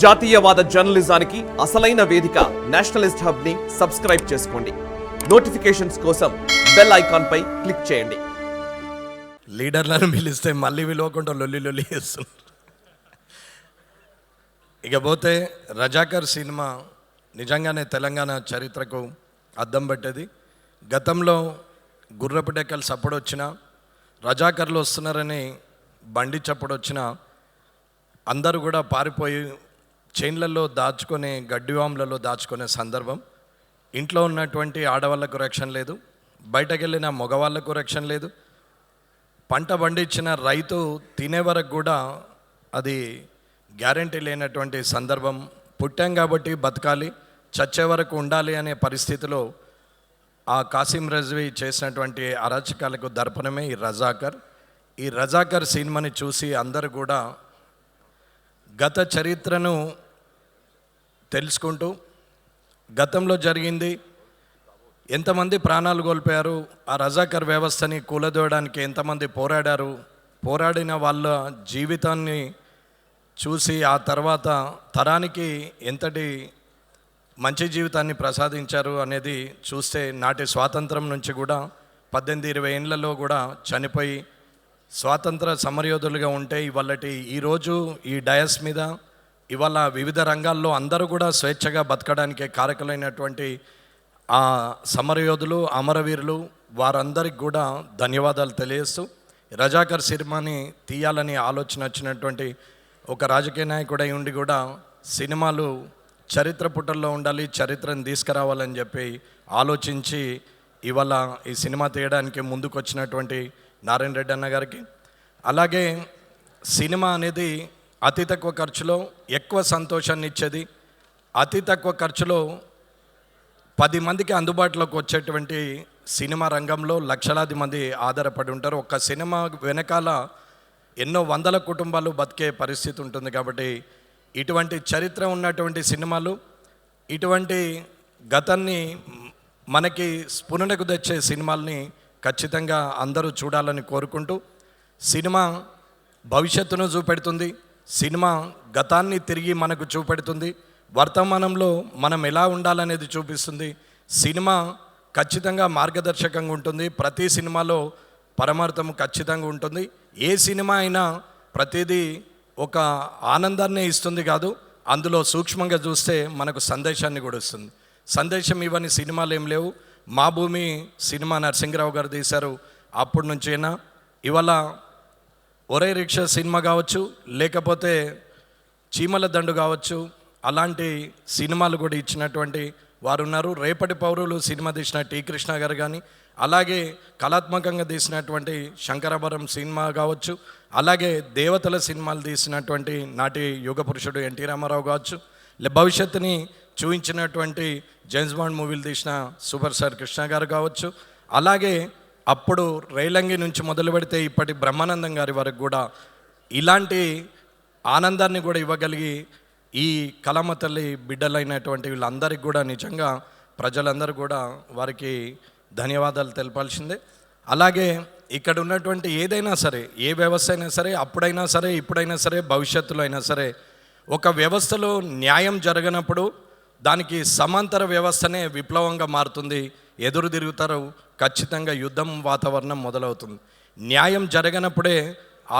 జాతీయవాద జర్నలిజానికి అసలైన వేదిక నేషనలిస్ట్ హబ్ ని సబ్స్క్రైబ్ చేసుకోండి. నోటిఫికేషన్స్ కోసం బెల్ ఐకాన్ పై క్లిక్ చేయండి. లీడర్లను పిలిస్తే మళ్ళీ విలువకుండా లొల్లి చేస్తున్నారు. ఇకపోతే రజాకర్ సినిమా నిజంగానే తెలంగాణ చరిత్రకు అద్దం పట్టేది. గతంలో గుర్రపు డెక్కలు సప్పుడు వచ్చినా, రజాకర్లు వస్తున్నారని బండి చప్పుడు వచ్చినా అందరూ కూడా పారిపోయి చైన్లలో దాచుకునే, గడ్డివాములలో దాచుకునే సందర్భం. ఇంట్లో ఉన్నటువంటి ఆడవాళ్లకు రక్షణ లేదు, బయటకు వెళ్ళిన మగవాళ్లకు రక్షణ లేదు. పంట పండించిన రైతు తినే వరకు కూడా అది గ్యారంటీ లేనటువంటి సందర్భం. పుట్టాం కాబట్టి బతకాలి, చచ్చే వరకు ఉండాలి అనే పరిస్థితిలో ఆ కాసిం రజ్వీ చేసినటువంటి అరాచకాలకు దర్పణమే ఈ రజాకర్. ఈ రజాకర్ సినిమాని చూసి అందరూ కూడా గత చరిత్రను తెలుసుకుంటూ, గతంలో జరిగింది, ఎంతమంది ప్రాణాలు కోల్పోయారు, ఆ రజాకర్ వ్యవస్థని కూలదోయడానికి ఎంతమంది పోరాడారు, పోరాడిన వాళ్ళ జీవితాన్ని చూసి ఆ తర్వాత తరానికి ఎంతటి మంచి జీవితాన్ని ప్రసాదించారు అనేది చూస్తే, నాటి స్వాతంత్రం నుంచి కూడా 18-20 ఏళ్లలో కూడా చనిపోయి స్వాతంత్ర సమరయోధులుగా ఉంటే ఈరోజు ఈ డయస్ మీద ఇవాళ వివిధ రంగాల్లో అందరూ కూడా స్వేచ్ఛగా బతకడానికి కారకులైనటువంటి ఆ సమరయోధులు, అమరవీరులు, వారందరికి కూడా ధన్యవాదాలు తెలియజేస్తూ, రజాకర్ సినిమాని తీయాలని ఆలోచన వచ్చినటువంటి ఒక రాజకీయ నాయకుడై ఉండి కూడా సినిమాలు చరిత్ర పుటల్లో ఉండాలి, చరిత్రను తీసుకురావాలని చెప్పి ఆలోచించి ఇవాళ ఈ సినిమా తీయడానికి ముందుకు వచ్చినటువంటి నారాయణ రెడ్డి అన్న గారికి, అలాగే సినిమా అనేది అతి తక్కువ ఖర్చులో ఎక్కువ సంతోషాన్ని ఇచ్చేది, అతి తక్కువ ఖర్చులో 10 మందికి అందుబాటులోకి వచ్చేటువంటి సినిమా రంగంలో లక్షలాది మంది ఆధారపడి ఉంటారు. ఒక్క సినిమా వెనకాల ఎన్నో వందల కుటుంబాలు బతికే పరిస్థితి ఉంటుంది. కాబట్టి ఇటువంటి చరిత్ర ఉన్నటువంటి సినిమాలు, ఇటువంటి గతాన్ని మనకి స్ఫురణకు తెచ్చే సినిమాల్ని ఖచ్చితంగా అందరూ చూడాలని కోరుకుంటూ, సినిమా భవిష్యత్తును చూపెడుతుంది, సినిమా గతాన్ని తిరిగి మనకు చూపెడుతుంది, వర్తమానంలో మనం ఎలా ఉండాలనేది చూపిస్తుంది. సినిమా ఖచ్చితంగా మార్గదర్శకంగా ఉంటుంది. ప్రతి సినిమాలో పరమార్థం ఖచ్చితంగా ఉంటుంది. ఏ సినిమా అయినా ప్రతిదీ ఒక ఆనందాన్ని ఇస్తుంది కాదు, అందులో సూక్ష్మంగా చూస్తే మనకు సందేశాన్ని కూడా ఇస్తుంది. సందేశం ఇవన్నీ సినిమాలు ఏం లేవు. మా భూమి సినిమా నరసింహరావు గారు తీశారు. అప్పటి నుంచైనా ఇవాళ ఒరే రిక్షా సినిమా కావచ్చు, లేకపోతే చీమల దండు కావచ్చు, అలాంటి సినిమాలు కూడా ఇచ్చినటువంటి వారు ఉన్నారు. రేపటి పౌరులు సినిమా తీసిన టి కృష్ణ గారు కానీ, అలాగే కళాత్మకంగా తీసినటువంటి శంకరాభరణం సినిమా కావచ్చు, అలాగే దేవతల సినిమాలు తీసినటువంటి నాటి యుగ పురుషుడు ఎన్టీ రామారావు కావచ్చు, భవిష్యత్తుని చూపించినటువంటి జేమ్స్ బాండ్ మూవీలు తీసిన సూపర్ స్టార్ కృష్ణ గారు కావచ్చు, అలాగే అప్పుడు రైలంగి నుంచి మొదలు పెడితే ఇప్పటి బ్రహ్మానందం గారి వరకు కూడా ఇలాంటి ఆనందాన్ని కూడా ఇవ్వగలిగి ఈ కళమ్మ తల్లి బిడ్డలైనటువంటి వీళ్ళందరికీ కూడా నిజంగా ప్రజలందరూ కూడా వారికి ధన్యవాదాలు తెలపాల్సిందే. అలాగే ఇక్కడ ఉన్నటువంటి ఏదైనా సరే, ఏ వ్యవస్థ అయినా సరే, అప్పుడైనా సరే, ఇప్పుడైనా సరే, భవిష్యత్తులో అయినా సరే, ఒక వ్యవస్థలో న్యాయం జరగనప్పుడు దానికి సమాంతర వ్యవస్థనే విప్లవంగా మారుతుంది. ఎదురు తిరుగుతారు, ఖచ్చితంగా యుద్ధం వాతావరణం మొదలవుతుంది. న్యాయం జరగనప్పుడే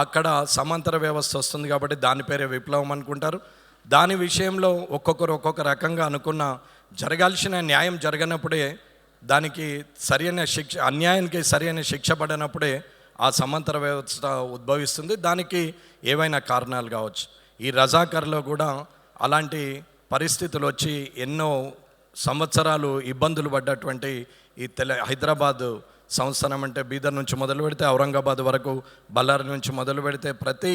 అక్కడ సమాంతర వ్యవస్థ వస్తుంది. కాబట్టి దాని పేరే విప్లవం అనుకుంటారు. దాని విషయంలో ఒక్కొక్కరు ఒక్కొక్క రకంగా అనుకున్న, జరగాల్సిన న్యాయం జరగనప్పుడే, దానికి సరైన శిక్ష, అన్యాయానికి సరైన శిక్ష పడినప్పుడే ఆ సమాంతర వ్యవస్థ ఉద్భవిస్తుంది. దానికి ఏవైనా కారణాలు కావచ్చు. ఈ రజాకర్లో కూడా అలాంటి పరిస్థితులు వచ్చి ఎన్నో సంవత్సరాలు ఇబ్బందులు పడ్డటువంటి ఈ హైదరాబాద్ సంస్థానం, అంటే బీదర్ నుంచి మొదలు పెడితే ఔరంగాబాద్ వరకు, బళ్ళారి నుంచి మొదలు పెడితే ప్రతి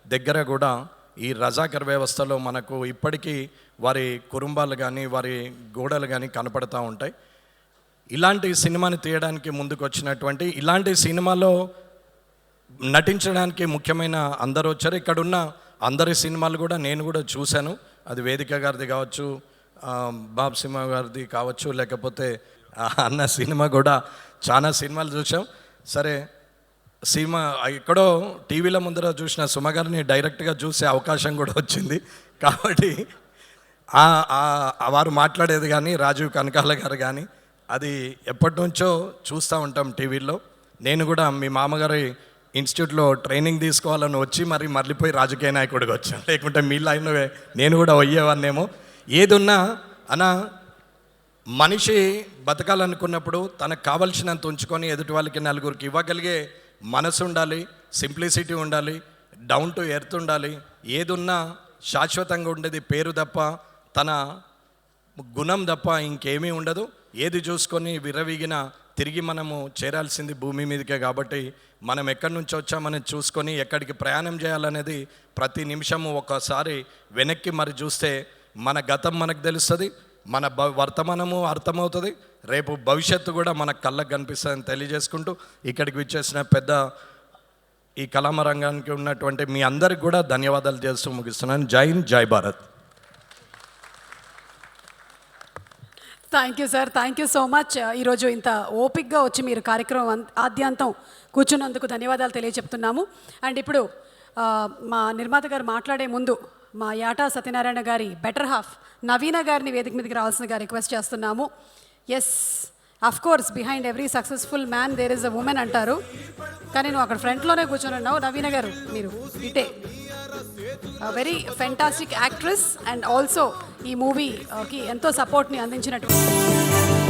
దగ్గర కూడా ఈ రజాకర్ వ్యవస్థలో మనకు ఇప్పటికీ వారి కుటుంబాలు కానీ, వారి గోడలు కానీ కనపడతా ఉంటాయి. ఇలాంటి సినిమాని తీయడానికి ముందుకు వచ్చినటువంటి, ఇలాంటి సినిమాలో నటించడానికి ముఖ్యమైన అందరూ వచ్చారు. ఇక్కడున్న అందరి సినిమాలు కూడా నేను కూడా చూశాను. అది వేదిక గారిది కావచ్చు, బాబ్ సినిమా గారిది కావచ్చు, లేకపోతే అన్న సినిమా కూడా చాలా సినిమాలు చూసాం. సరే, సినిమా ఎక్కడో టీవీల ముందర చూసిన సుమ గారిని డైరెక్ట్గా చూసే అవకాశం కూడా వచ్చింది. కాబట్టి వారు మాట్లాడేది కానీ రాజీవ్ కనకాల గారు కానీ అది ఎప్పటి నుంచో చూస్తూ ఉంటాం టీవీలో. నేను కూడా మీ మామగారి ఇన్స్టిట్యూట్లో ట్రైనింగ్ తీసుకోవాలని వచ్చి మరి మళ్ళీపోయి రాజకీయ నాయకుడికి వచ్చాను. లేకుంటే మీ లైన్లో నేను కూడా అయ్యేవాన్నేమో. ఏదున్నా అన్న మనిషి బతకాలనుకున్నప్పుడు తనకు కావలసినంత ఉంచుకొని ఎదుటి వాళ్ళకి నలుగురికి ఇవ్వగలిగే మనసు ఉండాలి, సింప్లిసిటీ ఉండాలి, డౌన్ టు ఎర్త్ ఉండాలి. ఏదున్నా శాశ్వతంగా ఉండేది పేరు తప్ప తన గుణం తప్ప ఇంకేమీ ఉండదు. ఏది చూసుకొని విర్రవీగిన తిరిగి మనము చేరాల్సింది భూమి మీదకే. కాబట్టి మనం ఎక్కడి నుంచి వచ్చామని చూసుకొని ఎక్కడికి ప్రయాణం చేయాలనేది ప్రతి నిమిషము ఒకసారి వెనక్కి మరి చూస్తే మన గతం మనకు తెలుస్తుంది, మన వర్తమానము అర్థమవుతుంది, రేపు భవిష్యత్తు కూడా మన కళ్ళకు కనిపిస్తుందని తెలియజేసుకుంటూ ఇక్కడికి విచ్చేసిన పెద్ద ఈ కళామ రంగానికి ఉన్నటువంటి మీ అందరికి కూడా ధన్యవాదాలు చేస్తూ ముగిస్తున్నాను. జై హింద్, జై Bharat. Thank you sir, thank you so much. ఈరోజు ఇంత ఓపిక్గా వచ్చి మీరు కార్యక్రమం ఆద్యాంతం కూర్చున్నందుకు ధన్యవాదాలు తెలియజెప్తున్నాము. అండ్ ఇప్పుడు మా నిర్మాత గారు మాట్లాడే ముందు మా యాటా సత్యనారాయణ గారి బెటర్ హాఫ్ నవీన గారిని వేదిక మీదకి రావాల్సిందిగా రిక్వెస్ట్ చేస్తున్నాము. Yes, of course behind every successful man there is a woman అంటారు, కానీ నువ్వు అక్కడ ఫ్రంట్లోనే కూర్చొని ఉన్నావు. నవీన గారు మీరు ఇటే very fantastic actress and also ఈ మూవీకి ఎంతో సపోర్ట్ని అందించినటువంటి